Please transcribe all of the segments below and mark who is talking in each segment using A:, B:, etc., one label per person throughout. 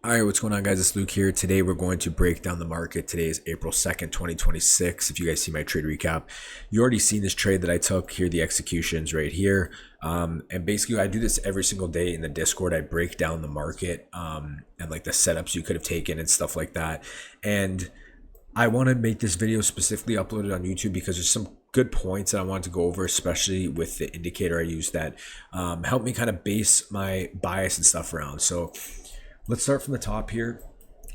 A: All right, what's going on, guys? It's Luke here. Today, we're going to break down the market. Today is April 2nd, 2026. If you guys see my trade recap, you already seen this trade that I took here, the executions right here. And basically, I do this every single day in the Discord. I break down the market and like the setups you could have taken and stuff like that. And I want to make this video specifically uploaded on YouTube because there's some good points that I wanted to go over, especially with the indicator I use that help me kind of base my bias and stuff around. So let's start from the top here.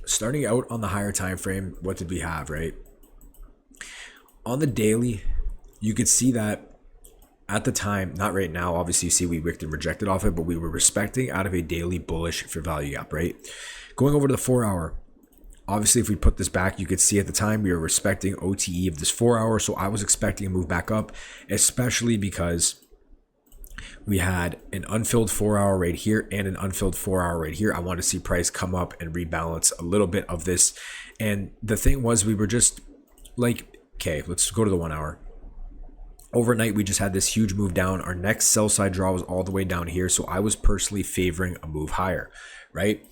A: Starting out on the higher time frame, what did we have, right? On the daily, you could see that at the time, not right now, obviously you see we wicked and rejected off it, but we were respecting out of a daily bullish fair value gap, right? Going over to the 4 hour, obviously if we put this back, you could see at the time we were respecting OTE of this 4 hour, so I was expecting a move back up, especially because we had an unfilled 4 hour right here and an unfilled 4 hour right here. I want to see price come up and rebalance a little bit of this. And the thing was, we were just like, okay, let's go to the 1 hour. Overnight, we just had this huge move down. Our next sell side draw was all the way down here. So I was personally favoring a move higher, right?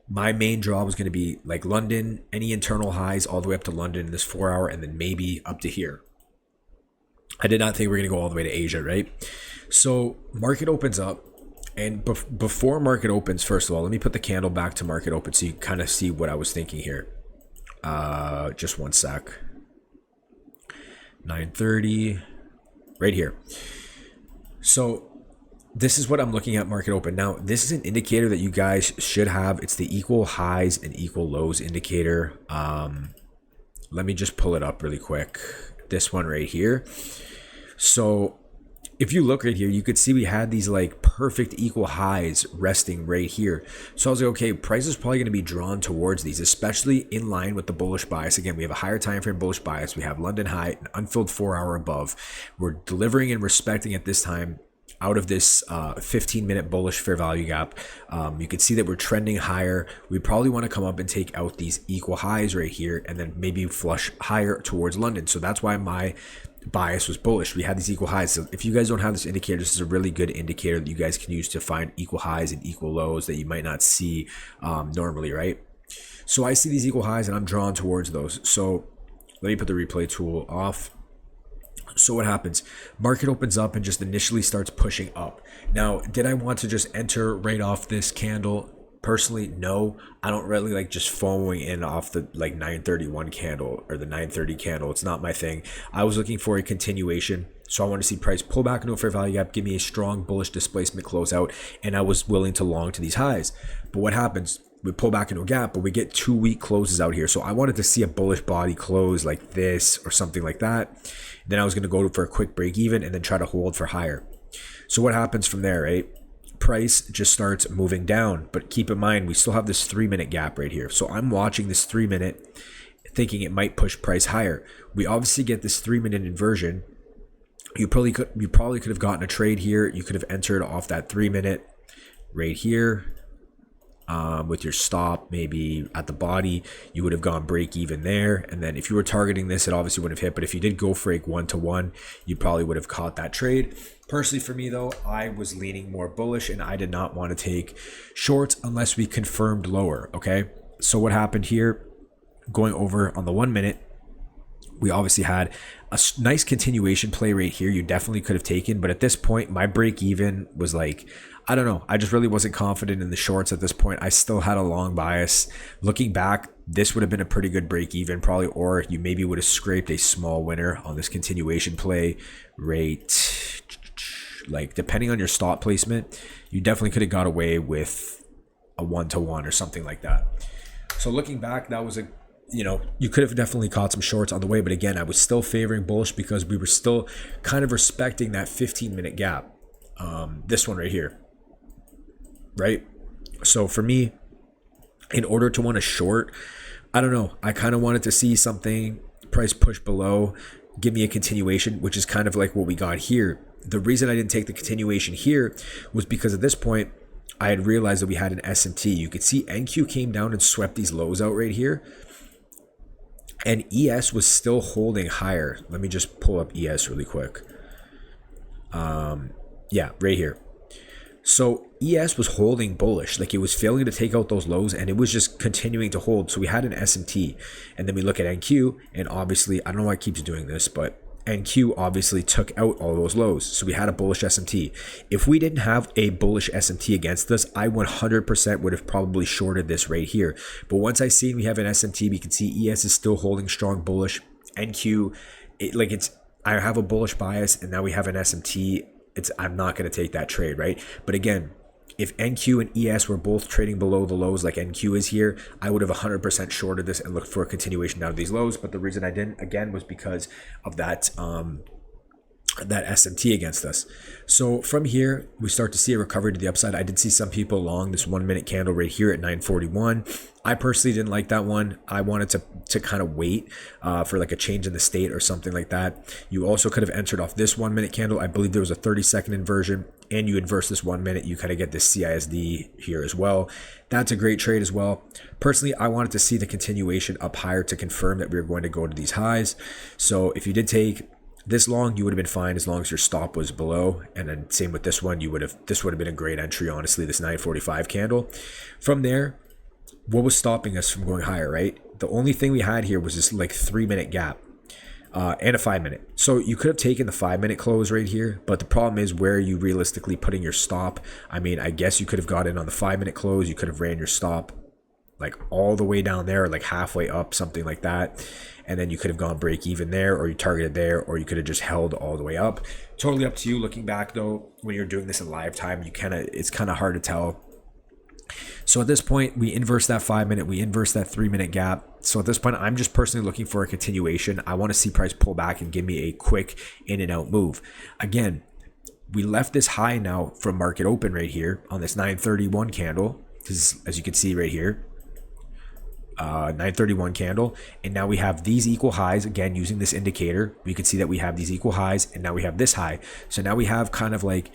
A: My main draw was going to be like London, any internal highs all the way up to London in this 4 hour, and then maybe up to here. I did not think we were going to go all the way to Asia, right? So market opens up, and before market opens, first of all, let me put the candle back to market open so you kind of see what I was thinking here. Just one sec. 9:30, right here. So this is what I'm looking at market open. Now, this is an indicator that you guys should have. It's the equal highs and equal lows indicator. Let me just pull it up really quick. This one right here. So if you look right here, you could see we had these like perfect equal highs resting right here. So I was like, okay, price is probably going to be drawn towards these, especially in line with the bullish bias. Again, we have a higher time frame bullish bias. We have London high, an unfilled 4 hour above. We're delivering and respecting at this time out of this 15-minute bullish fair value gap. You can see that we're trending higher. We probably want to come up and take out these equal highs right here and then maybe flush higher towards London. So that's why my bias was bullish. We had these equal highs. So if you guys don't have this indicator, this is a really good indicator that you guys can use to find equal highs and equal lows that you might not see normally, right? So I see these equal highs and I'm drawn towards those. So let me put the replay tool off. So what happens? Market opens up and just initially starts pushing up. Now, did I want to just enter right off this candle? Personally, no. I don't really like just foaming in off the like 931 candle or the 930 candle. It's not my thing. I was looking for a continuation. So I want to see price pull back into a fair value gap, give me a strong bullish displacement closeout, and I was willing to long to these highs. But what happens? We pull back into a gap, but we get 2 weak closes out here. So I wanted to see a bullish body close like this or something like that. Then I was going to go for a quick break even and then try to hold for higher. So what happens from there, right? Price just starts moving down, but keep in mind, we still have this 3-minute gap right here. So I'm watching this 3-minute thinking it might push price higher. We obviously get this 3-minute inversion. You probably could have gotten a trade here. You could have entered off that 3-minute right here. With your stop maybe at the body, you would have gone break even there, and then if you were targeting this, it obviously wouldn't have hit, but if you did go for a 1-to-1, you probably would have caught that trade. Personally, for me though, I was leaning more bullish and I did not want to take shorts unless we confirmed lower. Okay, so what happened here, going over on the 1 minute, we obviously had a nice continuation play right here. You definitely could have taken, but at this point, my break even was like, I don't know. I just really wasn't confident in the shorts at this point. I still had a long bias. Looking back, this would have been a pretty good break even probably, or you maybe would have scraped a small winner on this continuation play rate. Like depending on your stop placement, you definitely could have got away with a 1-to-1 or something like that. So looking back, that was you could have definitely caught some shorts on the way, but again, I was still favoring bullish because we were still kind of respecting that 15-minute gap. This one right here, right? So for me, in order to want to short, I don't know, I kind of wanted to see something, price push below, give me a continuation, which is kind of like what we got here. The reason I didn't take the continuation here was because at this point, I had realized that we had an SMT. You could see NQ came down and swept these lows out right here. And ES was still holding higher. Let me just pull up ES really quick. Yeah, right here. So ES was holding bullish, like it was failing to take out those lows and it was just continuing to hold. So we had an SMT, and then we look at NQ, and obviously, I don't know why it keeps doing this, but NQ obviously took out all those lows. So we had a bullish SMT. If we didn't have a bullish SMT against us, I 100% would have probably shorted this right here. But once I see we have an SMT, we can see ES is still holding strong bullish. NQ, I have a bullish bias, and now we have an SMT. I'm not going to take that trade, right? But again, if NQ and ES were both trading below the lows like NQ is here, I would have 100% shorted this and looked for a continuation down to these lows. But the reason I didn't, again, was because of that SMT against us. So from here, we start to see a recovery to the upside. I did see some people long this 1 minute candle right here at 941. I personally didn't like that one. I wanted to kind of wait for like a change in the state or something like that. You also could have entered off this 1 minute candle. I believe there was a 30-second inversion, and you inverse this 1 minute, you kind of get this CISD here as well. That's a great trade as well. Personally, I wanted to see the continuation up higher to confirm that we were going to go to these highs. So if you did take this long, you would have been fine as long as your stop was below. And then same with this one, this would have been a great entry, honestly, this 945 candle. From there, what was stopping us from going higher, right? The only thing we had here was this like 3 minute gap and a 5 minute. So you could have taken the 5 minute close right here, but the problem is, where are you realistically putting your stop? I mean, I guess you could have got in on the 5 minute close. You could have ran your stop like all the way down there, like halfway up, something like that. And then you could have gone break even there, or you targeted there, or you could have just held all the way up. Totally up to you. Looking back though, when you're doing this in live time, it's kind of hard to tell. So at this point, we inverse that 5 minute, we inverse that 3 minute gap. So at this point, I'm just personally looking for a continuation. I want to see price pull back and give me a quick in and out move. Again, we left this high now from market open right here on this 931 candle, because as you can see right here, 931 candle, and now we have these equal highs. Again, using this indicator, we can see that we have these equal highs, and now we have this high. So now we have kind of like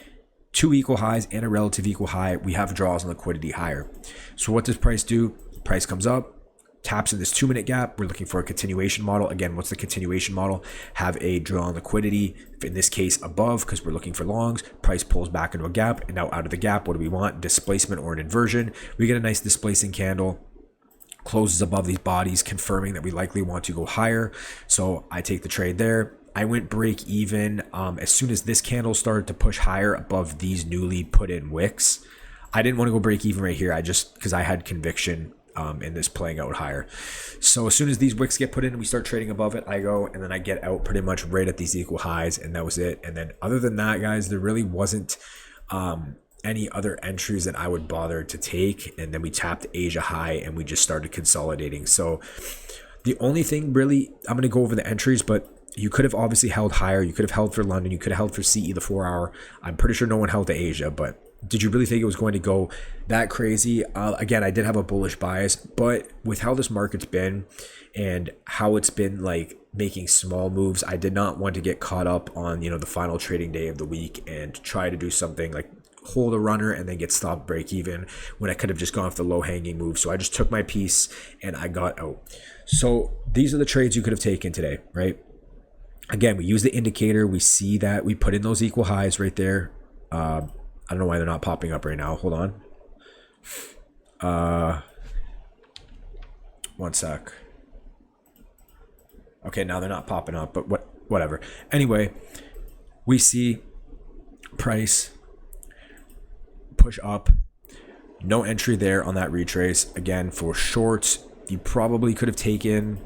A: two equal highs and a relative equal high. We have draws and liquidity higher. So what does price do? Price comes up, taps in this 2 minute gap. We're looking for a continuation model. Again, what's the continuation model? Have a draw on liquidity, in this case above, because we're looking for longs. Price pulls back into a gap, and now out of the gap, what do we want? Displacement or an inversion. We get a nice displacing candle, closes above these bodies, confirming that we likely want to go higher. So I take the trade there. I went break even as soon as this candle started to push higher above these newly put in wicks. I didn't want to go break even right here. Because I had conviction in this playing out higher. So as soon as these wicks get put in and we start trading above it, I go, and then I get out pretty much right at these equal highs, and that was it. And then other than that, guys, there really wasn't any other entries that I would bother to take. And then we tapped Asia high and we just started consolidating. So the only thing really, I'm going to go over the entries, but you could have obviously held higher. You could have held for London. You could have held for CE, the 4 hour. I'm pretty sure no one held to Asia, but did you really think it was going to go that crazy? Again, I did have a bullish bias, but with how this market's been and how it's been like making small moves, I did not want to get caught up on, the final trading day of the week and try to do something like hold a runner and then get stopped break even when I could have just gone off the low hanging move. So I just took my piece and I got out. So these are the trades you could have taken today, right? Again, we use the indicator. We see that we put in those equal highs right there. I don't know why they're not popping up right now. Hold on. One sec. Okay, now they're not popping up, but whatever. Anyway, we see price push up, no entry there on that retrace. Again, for shorts, you probably could have taken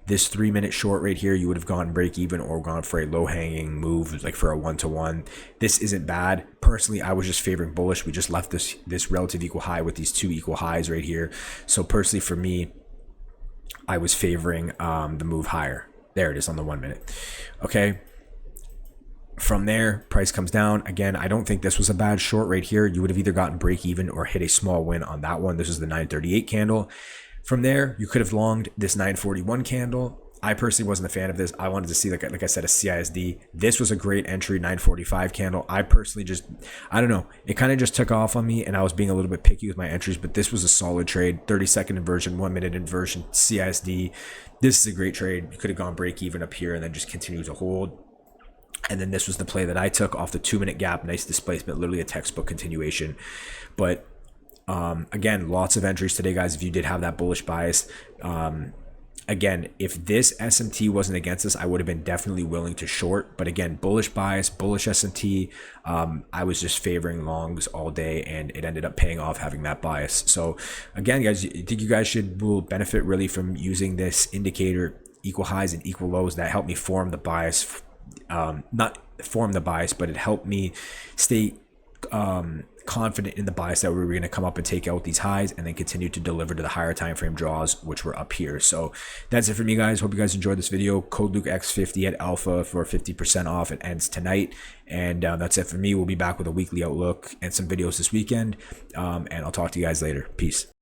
A: this 3 minute short right here. You would have gone break even or gone for a low hanging move, like for a 1-to-1. This isn't bad. Personally, I was just favoring bullish. We just left this relative equal high with these two equal highs right here. So personally for me, I was favoring the move higher. There it is on the 1 minute. Okay. From there, price comes down. Again, I don't think this was a bad short right here. You would have either gotten break even or hit a small win on that one. This is the 938 candle. From there, you could have longed this 941 candle. I personally wasn't a fan of this. I wanted to see, like I said, a CISD. This was a great entry, 945 candle. I personally I don't know. It kind of just took off on me, and I was being a little bit picky with my entries, but this was a solid trade. 30-second inversion, 1 minute inversion, CISD. This is a great trade. You could have gone break even up here and then just continue to hold. And then this was the play that I took off the 2-minute gap. Nice displacement, literally a textbook continuation. But again, lots of entries today, guys. If you did have that bullish bias, again, if this SMT wasn't against us, I would have been definitely willing to short. But again, bullish bias, bullish SMT. I was just favoring longs all day, and it ended up paying off having that bias. So again, guys, I think you guys will benefit really from using this indicator, equal highs and equal lows. That helped me form the bias. Not form the bias, but it helped me stay confident in the bias that we were going to come up and take out these highs and then continue to deliver to the higher time frame draws, which were up here. So that's it for me, guys. Hope you guys enjoyed this video. Code LukeX50 at Alpha for 50% off. It ends tonight, and that's it for me. We'll be back with a weekly outlook and some videos this weekend, and I'll talk to you guys later. Peace.